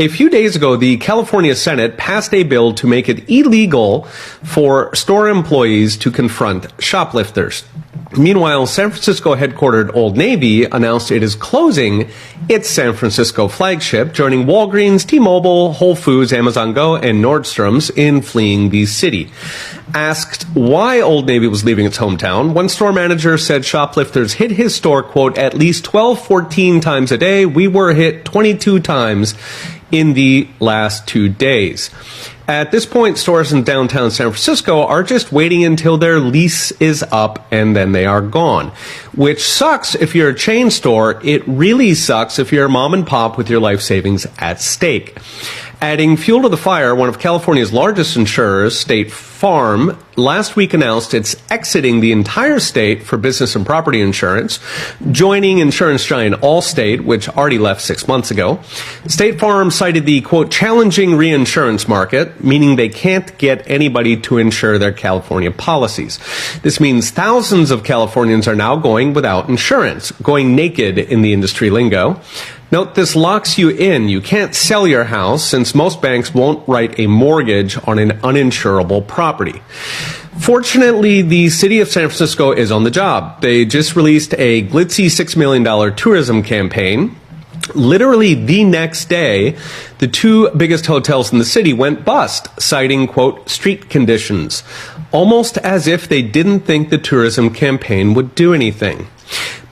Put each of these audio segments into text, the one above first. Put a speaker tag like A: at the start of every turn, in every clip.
A: A few days ago, the California Senate passed a bill to make it illegal for store employees to confront shoplifters. Meanwhile, San Francisco headquartered Old Navy announced it is closing its San Francisco flagship, joining Walgreens, T-Mobile, Whole Foods, Amazon Go, and Nordstrom's in fleeing the city. Asked why Old Navy was leaving its hometown, one store manager said shoplifters hit his store, quote, at least 14 times a day. We were hit 22 times in the last 2 days. At this point, stores in downtown San Francisco are just waiting until their lease is up and then they are gone, which sucks if you're a chain store. It really sucks if you're a mom and pop with your life savings at stake. Adding fuel to the fire, one of California's largest insurers, State Farm, last week announced it's exiting the entire state for business and property insurance, joining insurance giant Allstate, which already left 6 months ago. State Farm cited the, quote, challenging reinsurance market, meaning they can't get anybody to insure their California policies. This means thousands of Californians are now going without insurance, going naked in the industry lingo. Note, this locks you in. You can't sell your house since most banks won't write a mortgage on an uninsurable property. Fortunately, the city of San Francisco is on the job. They just released a glitzy $6 million tourism campaign. Literally the next day, the two biggest hotels in the city went bust, citing, quote, street conditions, almost as if they didn't think the tourism campaign would do anything.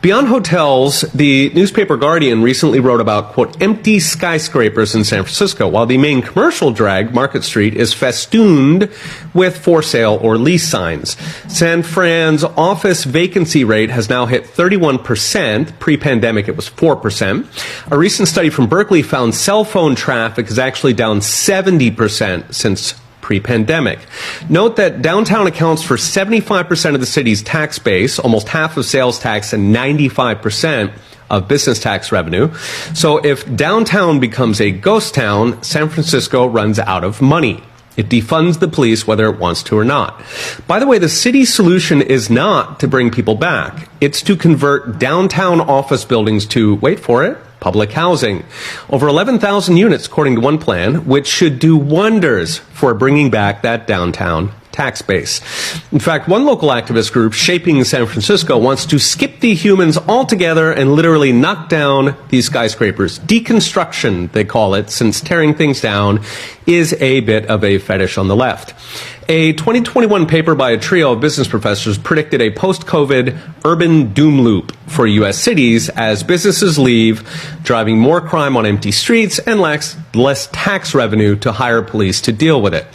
A: Beyond hotels, the newspaper Guardian recently wrote about, quote, empty skyscrapers in San Francisco, while the main commercial drag, Market Street, is festooned with for sale or lease signs. San Fran's office vacancy rate has now hit 31%. Pre-pandemic, it was 4%. A recent study from Berkeley found cell phone traffic is actually down 70% since pre-pandemic. Note that downtown accounts for 75% of the city's tax base, almost half of sales tax, and 95% of business tax revenue. So if downtown becomes a ghost town, San Francisco runs out of money. It defunds the police whether it wants to or not. By the way, the city's solution is not to bring people back. It's to convert downtown office buildings to, wait for it, public housing. Over 11,000 units, according to one plan, which should do wonders for bringing back that downtown tax base. In fact, one local activist group, Shaping San Francisco, wants to skip the humans altogether and literally knock down these skyscrapers. Deconstruction, they call it, since tearing things down is a bit of a fetish on the left. A 2021 paper by a trio of business professors predicted a post-COVID urban doom loop for U.S. cities as businesses leave, driving more crime on empty streets and less tax revenue to hire police to deal with it.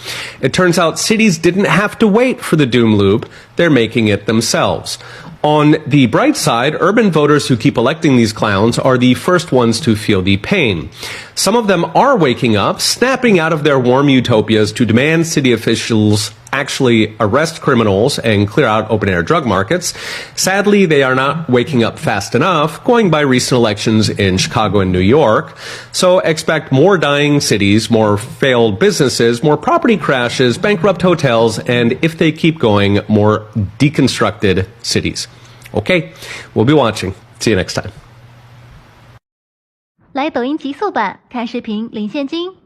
A: It turns out cities didn't have to wait for the doom loop. They're making it themselves. On the bright side, urban voters who keep electing these clowns are the first ones to feel the pain. Some of them are waking up, snapping out of their warm utopias to demand city officials actually arrest criminals and clear out open-air drug markets. Sadly, they are not waking up fast enough, going by recent elections in Chicago and New York. So expect more dying cities, more failed businesses, more property crashes, bankrupt hotels, and if they keep going, more deconstructed cities. Okay, we'll be watching. See you next time.
B: 来抖音极速版看视频领现金。